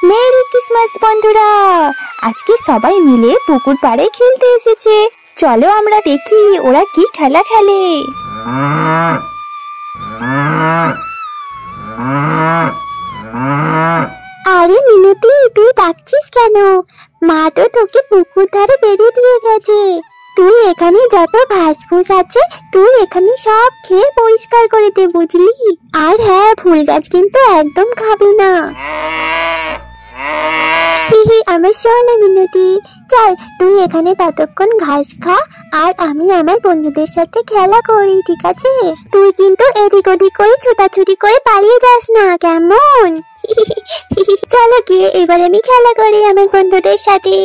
Merry Christmas বন্ধুরা, আজকে সবাই মিলে পুকুর পাড়ে খেলতে এসেছে। চলো আমরা দেখি ওরা কি খেলা খেলে। আরে মিনতি, তুই ডাকছিস কেন? মা তো তোকে পুকুর ধারে বেঁধে দিয়ে গেছে। তুই এখানে যত ঘাস ফুস আছে তুই এখানে সব খেয়ে পরিষ্কার করে দে, বুঝলি? আর হ্যাঁ, ফুল গাছ কিন্তু একদম খাবি না। আমার শোন মিনতি, চল তুই এখানে ততক্ষণ ঘাস খা আর আমি আমার বন্ধুদের সাথে খেলা করি, ঠিক আছে? তুই কিন্তু এদিক ওদিক করে ছুটাছুটি করে পালিয়ে যাস না, কেমন? চলো গিয়ে এবার আমি খেলা করি আমার বন্ধুদের সাথে।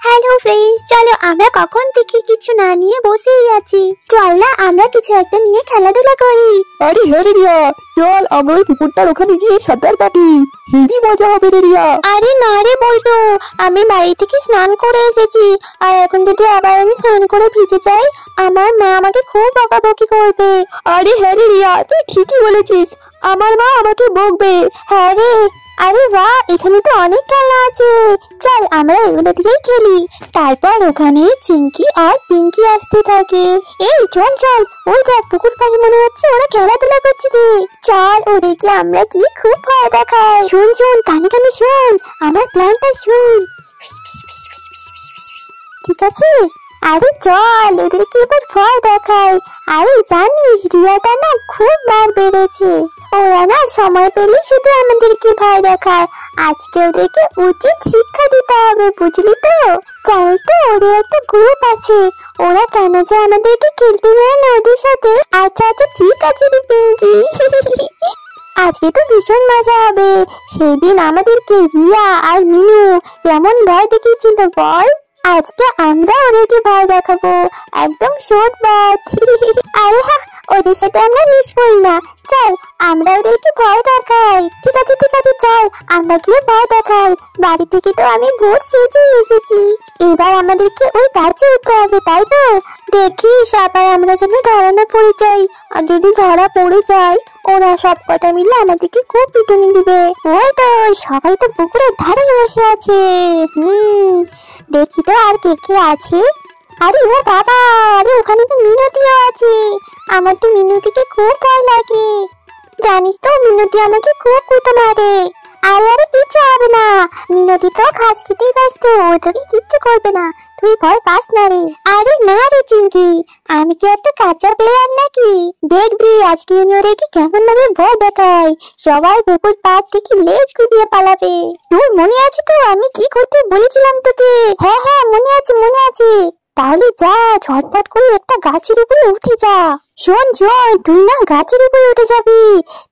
হ্যালো ফ্রেন্ডস, চলো আমরা কখন থেকে কিছু না নিয়ে বসেই আছি, চল না আমরা কিছু একটা নিয়ে খেলাধুলা করি। আরে হ্যাঁ রে রিয়া, চল আমরা ওই পুকুরটার ওখানে গিয়ে সাঁতার কাটি, হেবি মজা হবে রে রিয়া। আরে না রে বলতো, আমি বাড়ি থেকে স্নান করে এসেছি, আর এখন যদি আবার আমি স্নান করে ভিজে যাই আমার মা আমাকে খুব বকাবকি করবে। আরে হ্যাঁ রে রিয়া, তুই ঠিকই বলেছিস, আমার মা আমাকে বকবে। হ্যাঁ রে, আরে বাহ, এখানে তো অনেক খেলা আছে, চল আমরা এগুলো দিয়েই খেলি। তারপর ওখানে চিঙ্কি আর পিঙ্কি আসতে থাকে। এই চল চল, ওই দেখ পুকুর পাড়ে মনে হচ্ছে ওরা খেলাধুলা করছে রে। চল ওদেরকে আমরা কি খুব ভয় দেখাই। শুন শুন, কানে কানে শুন, আমার প্ল্যানটা শুন, ঠিক আছে? আরে চল ওদেরকে এবার ভয় দেখাই। আরে জানিস রিয়াটা না খুব মার বেড়েছে, ওরা না সময় পেলে শুধু আমাদেরকে ভয় দেখায়। আজকে ওদেরকে উচিত শিক্ষা দিতে হবে, বুঝলি তো? জানিস তো ওদের একটা গ্রুপ আছে, ওরা কেন যে আমাদেরকে খেলতে দেয় না ওদের সাথে। আচ্ছা আচ্ছা ঠিক আছে রে পিঙ্কি, আজকে তো ভীষণ মজা হবে। সেদিন আমাদেরকে রিয়া আর মিনু কেমন ভয় দেখিয়েছিল বল, আজকে আমরা ওদেরকে ভয় দেখাবো, একদম সৎবাদ। আরে হ্যাঁ, ওদের সাথে আমরা মিশবই না, চল আমরা ওদেরকে ভয় দেখাই। ঠিক আছে ঠিক আছে, চল আমরা গিয়ে ভয় দেখাই। বাড়ি থেকে তো আমি ভোর সেজে এসেছি, এবার আমাদেরকে ওই গাছে উঠতে হবে, তাই তো? দেখি সবাই আমরা যেন ধরা না পড়ে যাই, আর যদি ধরা পড়ে যায় ওরা সব কটা মিলে আমাদেরকে খুব পিটুনি দিবে। ওই তো সবাই তো পুকুরের ধারে বসে আছে। দেখি তো আর কে কে আছে। আরে ও বাবা, আরে ওখানে তো মিনতিও আছে। আমার তো মিনতিকে খুব ভয় লাগে, জানিস তো মিনতি আমাকে খুব কুটো মারে। আরে আরে কিচ্ছু হবে না, মিনতি তো ঘাস খেতেই ব্যস্ত, ও তোকে কিচ্ছু করবে না, তুই ভয় পাস না রে। আরে না রে চিঙ্কি, আমি কি একটা কাঁচা প্লেয়ার নাকি? দেখবি আজকে আমি ওদেরকে কেমন ভাবে ভয় দেখাই, সবাই পুকুর পাড় থেকে লেজ গুটিয়ে পালাবে। তোর মনে আছে তো আমি কি করতে বলেছিলাম তোকে? হ্যাঁ হ্যাঁ মনে আছে মনে আছে। তাহলে যা ঝটপট করে একটা গাছের উপরে উঠে যা। শোন শোন, তুই না গাছের উপরে উঠে যাবি,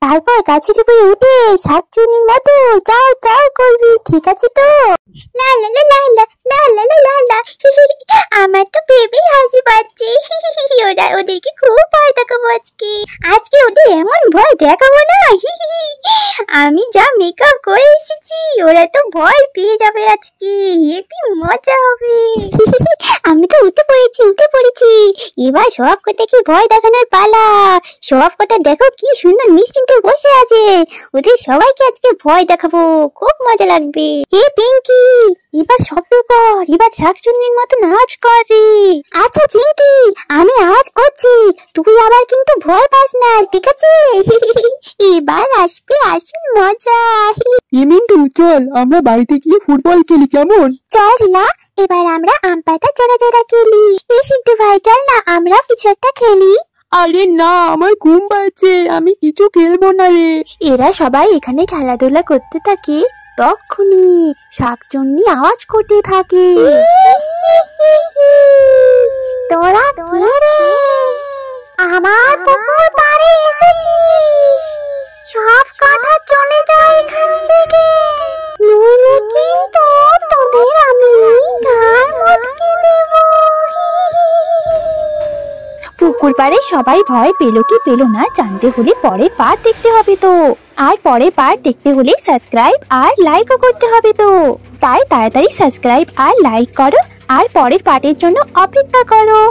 তারপর গাছের উপরে উঠে শাকচুন্নির মতো চাও চাও করবি, ঠিক আছে তো? লা লা লা লা লা লা লা লা লা লা। আমার তো ভেবেই হাসি পাচ্ছে। ওরা ওদেরকে খুব ভয় দেখাবো আজকে, আজকে ওদের এমন ভয় দেখাবো না। আমি যা মেকআপ করে এসেছি, ওরা তো ভয় পেয়ে যাবে আজকে, হেবি মজা হবে। আমি তো উঠে পড়েছি, এবার সব কটাকে ভয় দেখানোর পালা। সব কটা দেখো কি সুন্দর নিশ্চিন্তে বসে আছে, ওদের সবাইকে আজকে ভয় দেখাবো, খুব মজা লাগবে। এ পিঙ্কি, এবার শব্দ কর, এবার শাকচুন্নির মতো আওয়াজ কর রে। আচ্ছা চিঙ্কি, আমি আওয়াজ করছি, তুই আবার কিন্তু ভয় পাস না, ঠিক আছে? এবার আসবে আসল মজা। মিন্টু, চল আমরা বাড়িতে গিয়ে ফুটবল খেলি, কেমন? চল না, এবার আমরা আম পাতা জোড়া জোড়া খেলি। এই সিদ্ধু ভাই চল না আমরা কিছু একটা খেলি। আরে না, আমার ঘুম পাচ্ছে, আমি কিছু খেলবো না রে। এরা সবাই এখানে খেলাধুলা করতে থাকে, তখনই শাকচুন্নি আওয়াজ করতে থাকে। তোরা কে রে? আমার পুকুর পাড়ে এসেছিস, সব কথা চলে যায় এখান থেকে, নইলে কিন্তু তোদের আমি ঘাড় মটকে দেব। পুকুর পাড়ে সবাই ভয় পেল কি পেল না জানতে হলে পরের পার্ট দেখতে হবে তো, আর পরের পার্ট দেখতে হলে সাবস্ক্রাইব আর লাইকও করতে হবে তো, তাই তাড়াতাড়ি সাবস্ক্রাইব আর লাইক করো আর পরের পার্টের জন্য অপেক্ষা করো।